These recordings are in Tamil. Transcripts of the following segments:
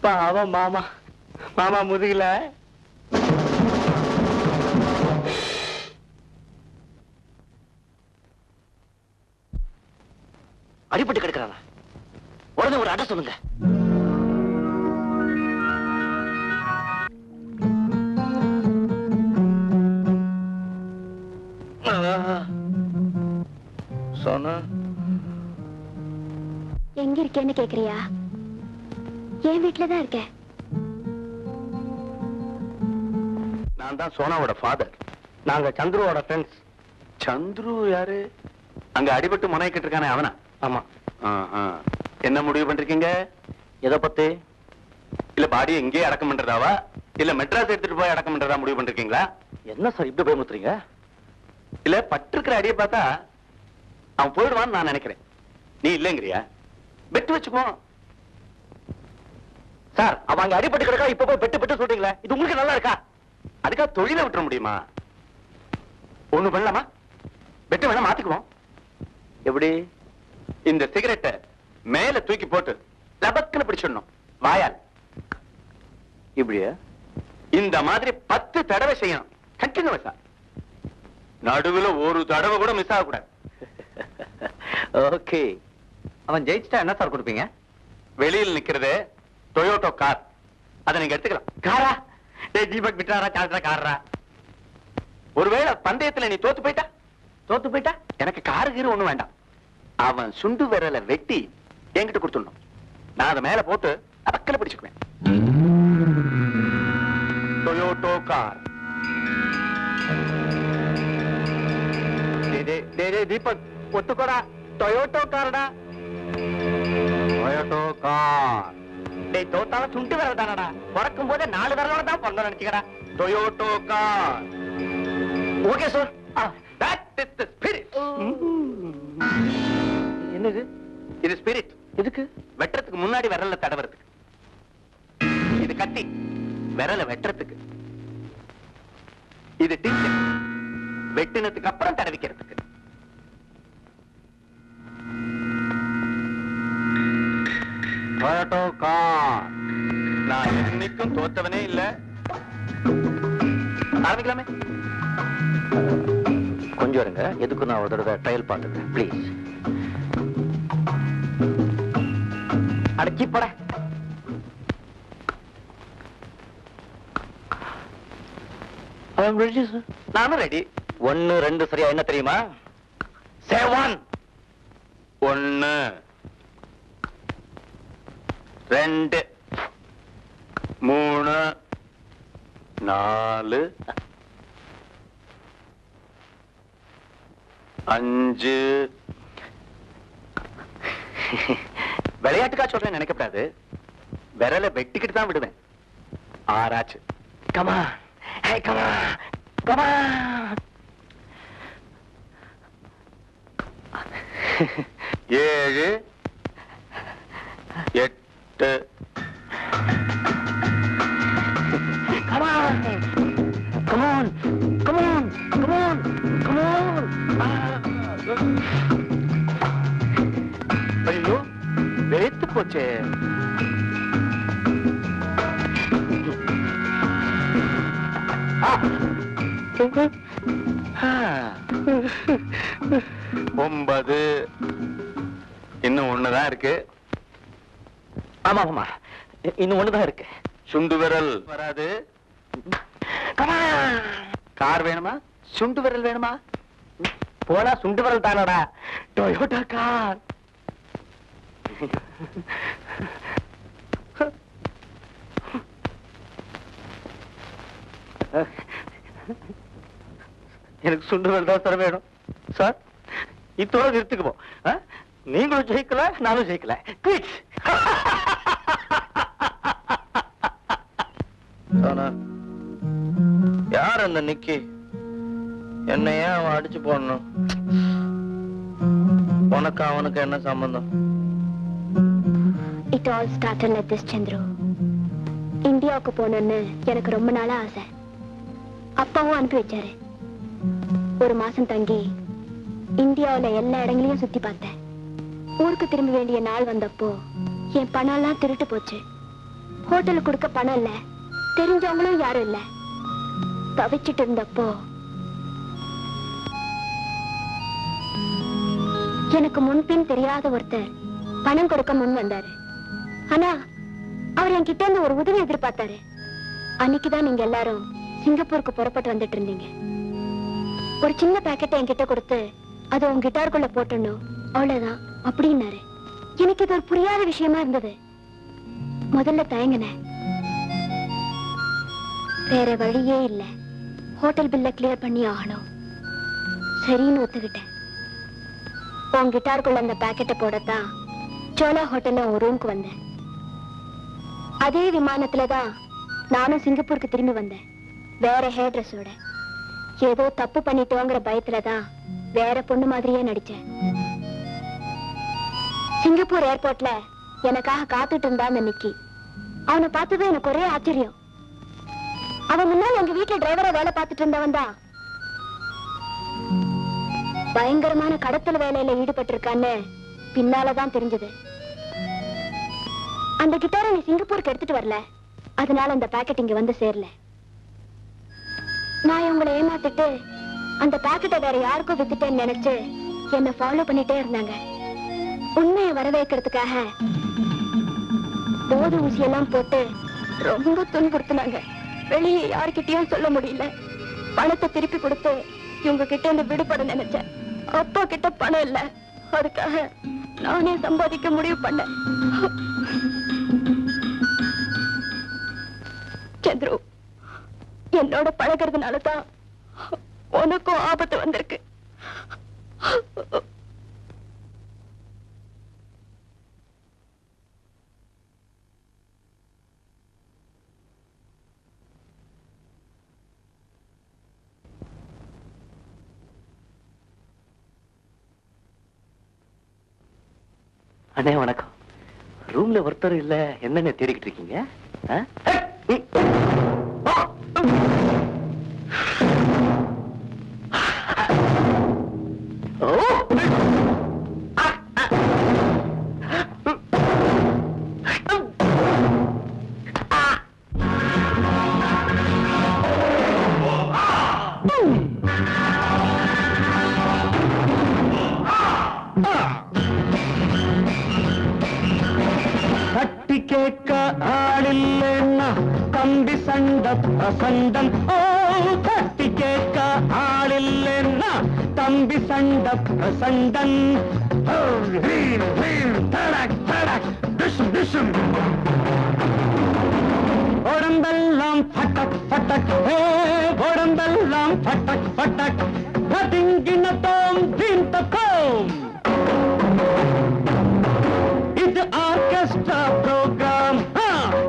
பாவம் மாமா. மாமா முதுகில அடிபட்டு கிடக்குறானா? உடனே ஒரு அடை சொல்லுங்க. சோனா எங்க இருக்கேன்னு கேக்குறியா? என் வீட்டுலதான் இருக்கேன். நான் தான் சோனாவோட ஃபாதர். நாங்க சந்துருவோட ஃப்ரெண்ட்ஸ். சந்துரு யாரு? அங்க அடிபட்டு முனைக்கிட்டு இருக்கானே அவனா? ஆமா. என்ன முடிவு பண்றீங்க? எதை பத்தி? இல்ல பாடியை இங்கேயே அடக்கம் பண்றதாவா இல்ல மெட்ராஸ் எடுத்துட்டு போய் அடக்கம் பண்றதா முடிவு பண்றீங்களா? என்ன சார் இப்படி பயமுத்துறீங்க? இல்ல பட்டிருக்கிற அடியை பார்த்தா அவன் போயிடுவான்னு நான் நினைக்கிறேன். நீ இல்லங்கிறியா? பெட்டு வச்சுப்போம். சார் அவங்க அடிபட்டு கிடக்கா, இப்ப போய் பெட்டு பெட்டு சொல்றீங்களே, இது உங்களுக்கு நல்லா இருக்கா? அதுக்காக தொழிலை விட்டுற முடியுமா? ஒண்ணு பண்ணலாமா? பெட்டு வேணா மாத்திக்குவோம். எப்படி? இந்த சிகரெட்டை மேல தூக்கி போட்டு லபக்குன்னு பிடிச்சிடணும் வாயால். இப்படியா? இந்த மாதிரி 10 தடவை செய்யணும் கண்டினியூஸா. நடுவுல ஒரு தடவை கூட மிஸ் ஆகக்கூடாது. ஓகே. அவன் ஜெயிச்சிட்டா என்ன சார் கொடுப்பீங்க? வெளியில் நிக்கிறது டொயோட்டோ கார். அதை நீங்க எடுத்துக்கலாம். காரா? டேய் தீபக் விட்டாரா காரா காரா? ஒருவேளை பந்தயத்துல நீ தோத்து போயிட்டா எனக்கு காரு கீரு ஒண்ணும் வேண்டாம். அவன் சுண்டு விரலை வெட்டி என்கிட்ட கொடுத்துடணும். நான் அதை மேல போட்டு அக்கல பிடிச்சுக்குவேன். Toyota car. தீபக் ஒத்துக்கோடா, டொயோட்டோ காரடா. Toyota car. டேய் தோத்தால சுண்டு விரல் தானடா. பிறக்கும் போதே 4 விரலோட தான் பிறந்தோம் நினைச்சுக்கடா. Toyota car. Okay sir. That is the spirit. என்னது இது ஸ்பிரிட். எதுக்கு? வெட்டுறதுக்கு முன்னாடி விரல்ல தடவறதுக்கு. இது கத்தி விரலை வெட்டுறதுக்கு. இது டிஞ்சர் வெட்டினதுக்கு அப்புறம் தடவிக்கிறதுக்கு. Toyota car. நான் என்னைக்கும் தோத்தவனே இல்ல. ஆரம்பிக்கலாமே? கொஞ்சம் இருங்க, எதுக்கு நான் ஒரு தடவை ட்ரையல் பார்த்துக்கிறேன் ப்ளீஸ். அடக்கி போட. நானும் ரெடி. 1 2 சரியா என்ன தெரியுமா? 7 1 2 3 4 5. விளையாட்டுக்கா சொல்றேன் நினைக்கப்படாது. விரலை வெட்டிக்கிட்டு தான் விடுவேன். 6 ஆச்சு. Comma hey comma comma. 7 8. Come on! Come on! Come on! Come on! Come on! ஐயோ வேத்து போச்சே. ஒன்பது. இன்னும் 1 தான் இருக்கு. ஆமா ஆமா, இன்னும் 1 தான் இருக்கு. சுண்டு விரல் வராது. கார் வேணுமா சுண்டு விரல் வேணுமா? போனா சுண்டு விரல் தானடா. Toyota car. எனக்கு சுண்டு விரல் தான் சார் வேணும். சார் இத்தோட நிறுத்துக்குவோம். நீங்களும் ஜெயிக்கல, நானும் ஜெயிக்கல. குயிட்ஸ். யார் அந்த நிக்கி? என்ன ஏன் அவன் அடிச்சு போடணும்? உனக்கு அவனுக்கு என்ன சம்பந்தம்? It all started like this, Chandru. இந்தியாவுக்கு போகணும்னு எனக்கு ரொம்ப நாளா ஆசை. அப்பாவும் அனுப்பி வச்சாரு. 1 மாசம் தங்கி இந்தியாவுல எல்லா இடங்களையும் சுத்தி பார்த்தேன். ஊருக்கு திரும்ப வேண்டிய நாள் வந்தப்போ என் பணம் எல்லாம் திருட்டு போச்சு. ஹோட்டலுக்கு கொடுக்க பணம் இல்ல, தெரிஞ்சவங்களும் யாரும் இல்ல. தவிச்சிட்டு இருந்தப்போ எனக்கு முன்பின் தெரியாத ஒருத்தர் பணம் கொடுக்க முன் வந்தாரு. ஆனா அவர் என்கிட்ட இருந்து ஒரு உதவி எதிர்பார்த்தாரு. அன்னைக்குதான் நீங்க எல்லாரும் சிங்கப்பூருக்கு புறப்பட்டு வந்துட்டு இருந்தீங்க. ஒரு சின்ன பாக்கெட்டை என்கிட்ட கொடுத்து அது உங்க கிட்டாருக்குள்ள போட்டணும், அவ்வளவுதான் அப்படின்னாரு. எனக்கு இது ஒரு புரியாத விஷயமா இருந்தது. முதல்ல தயங்கினேன். வேற வழியே இல்ல, ஹோட்டல் பில்ல கிளியர் பண்ணி ஆகணும். சரின்னு ஒத்துக்கிட்டேன். உன் கிட்டாருக்குள்ள அந்த பாக்கெட்டை போடத்தான் சோலா ஹோட்டல்ல ஒரு ரூமுக்கு வந்தேன். அதே விமானத்துலதான் நானும் சிங்கப்பூருக்கு திரும்பி வந்தேன், வேற ஹேர் ட்ரெஸ்ஸோட. ஏதோ தப்பு பண்ணிட்டோங்கிற பயத்துலதான் வேற பொண்ணு மாதிரியே நடிச்சேன். சிங்கப்பூர் ஏர்போர்ட்ல எனக்காக காத்துட்டு இருந்தா அந்த நிக்கி. அவனை பார்த்ததும் எனக்கு ஒரே ஆச்சரியம். அவன் முன்னால் எங்க வீட்டுல டிரைவரா வேலை பார்த்துட்டு இருந்தவன் தான். பயங்கரமான கடத்தல் வேலையில ஈடுபட்டிருக்கான்னு பின்னாலதான் தெரிஞ்சது. அந்த கிட்டாரை நீ சிங்கப்பூருக்கு எடுத்துட்டு வரல, அதனால அந்த பாக்கெட் இங்க வந்து சேரல. நான் உங்களை ஏமாத்திட்டு அந்த பாக்கெட்டை வேற யாருக்கும் வித்துட்டேன்னு நினைச்சு என்ன ஃபாலோ பண்ணிட்டே இருந்தாங்க. உண்மையை வரவேற்கிறதுக்காக போது ஊசியெல்லாம் போட்டு ரொம்ப துன்புறுத்தினாங்க. வெளியே யாருக்கிட்டையும் சொல்ல முடியல. பணத்தை திருப்பி கொடுத்து இவங்க கிட்ட இருந்து விடுபட நினைச்சேன். அப்பா கிட்ட பணம் இல்ல, அதுக்காக நானே சம்பாதிக்க முடிவு பண்ணேன். சந்திரு, என்னோட பழகிறதுனாலதான் உனக்கும் ஆபத்து வந்திருக்கு. அண்ணே வணக்கம். ரூம்ல ஒருத்தர் இல்ல, என்னென்ன தேடிக்கிட்டு இருக்கீங்க? தட்டி கேட்க ஆளில்லைன்னா தம்பி சண்ட பிரசண்டம். ஓ, தட்டி கேட்க ஆளில்லைன்னா தம்பி சண்ட பிரசண்டம். உடம்பெல்லாம் பட்டக் பட்டக், உடம்பெல்லாம் பட்டக் பட்டக், பதுங்கின தோம் தீர்த்தோம். இது ஆர்கெஸ்ட்ரா ப்ரோக்ராம்,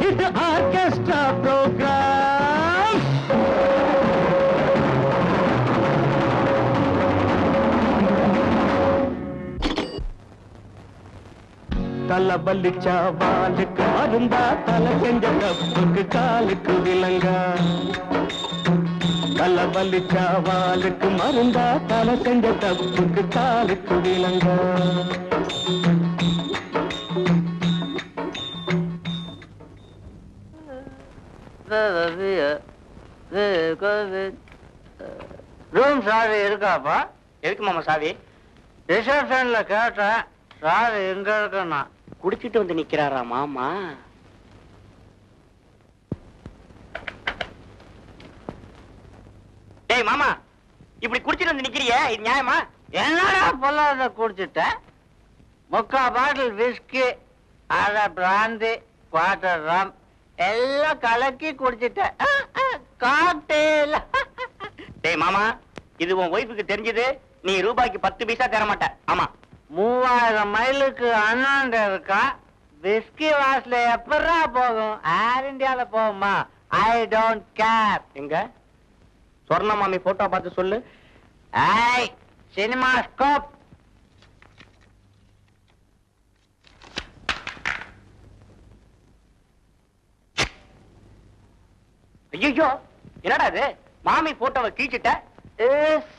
இது ஆர்கெஸ்ட்ரா ப்ரோக்ராம். தலை பல்லிச்சா வாலுக்கு மருந்தா, தலை செஞ்ச தப்புக்கு காலுக்கு விலங்கா. தலை பல்லிச்சா வாலுக்கு மருந்தா, தலை செஞ்ச தப்புக்கு காலுக்கு விலங்கா. ரூம் சாவி இருக்காப்பா? இருக்கு மாமா சாவி. ரிசப்ஷன்ல கேட்டேன், சாவி எங்க இருக்குன்னா குடிச்சிட்டு வந்து நிக்கிறாரா மாமா. டேய் மாமா, இப்படி குடிச்சிட்டு வந்து நிக்கிறியே, இது நியாயமா? என்னடா பொல்லாத குடிச்சிட்ட? 3/4 பாட்டில் விஸ்கி, 1/2 பிராந்தி, 1/4 ரம் எல்லாம் கலக்கி குடிச்சிட்ட. காக்டெயில். டேய் மாமா, இது உன் ஒய்ஃபுக்கு தெரிஞ்சது, நீ ரூபாய்க்கு 10 பைசா தர மாட்ட. ஆமா, 3000 மைலுக்கு அண்ணாண்ட இருக்கா. விஸ்கி வாசல எப்படா போகும்? ஏர் இந்தியால போகுமா? I don't care. எங்க சொர்ண மாமி போட்டோ பார்த்து சொல்லு. I cinemascope. ஐயோ, என்னடா இது? மாமி போட்டோவை கீழ்ச்சிட்ட. Yes,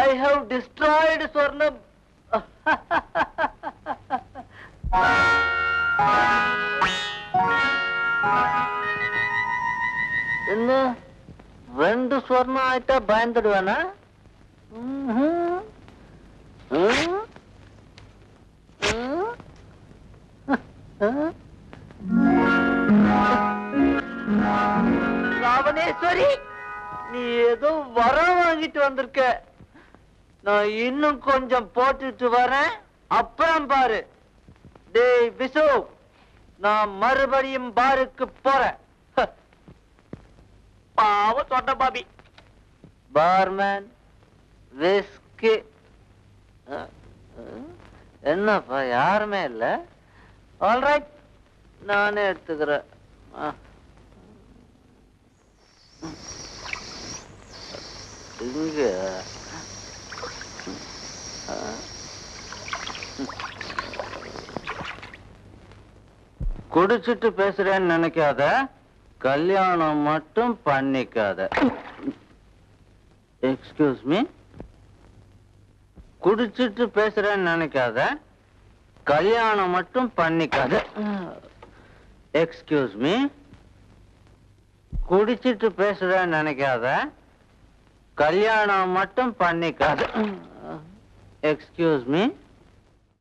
I have destroyed Sornam. ஆயிட்டா பயந்துடுவானா? ராவணேஸ்வரி, நீ ஏதோ வரம் வாங்கிட்டு வந்திருக்க. நான் இன்னும் கொஞ்சம் போட்டுட்டு வரேன், அப்புறம் பாரு. டேய் விசு, நான் மறுபடியும் பாருக்கு போறேன். பாவ சொன்ன பாபி. பார்மேன், விஸ்கி. என்னப்பா யாருமே இல்ல? ஆல்ரைட், நானே எடுத்துக்கிறேன். இங்க குடிச்சிட்டு பேசுறேன்னு நினைக்காத, கல்யாணம் மட்டும் பண்ணிக்காத. Excuse me. குடிச்சிட்டு பேசுறேன்னு நினைக்காத, கல்யாணம் மட்டும் பண்ணிக்காத. Excuse me. குடிச்சிட்டு பேசுறேன்னு நினைக்காத, கல்யாணம் மட்டும் பண்ணிக்காத. Excuse me.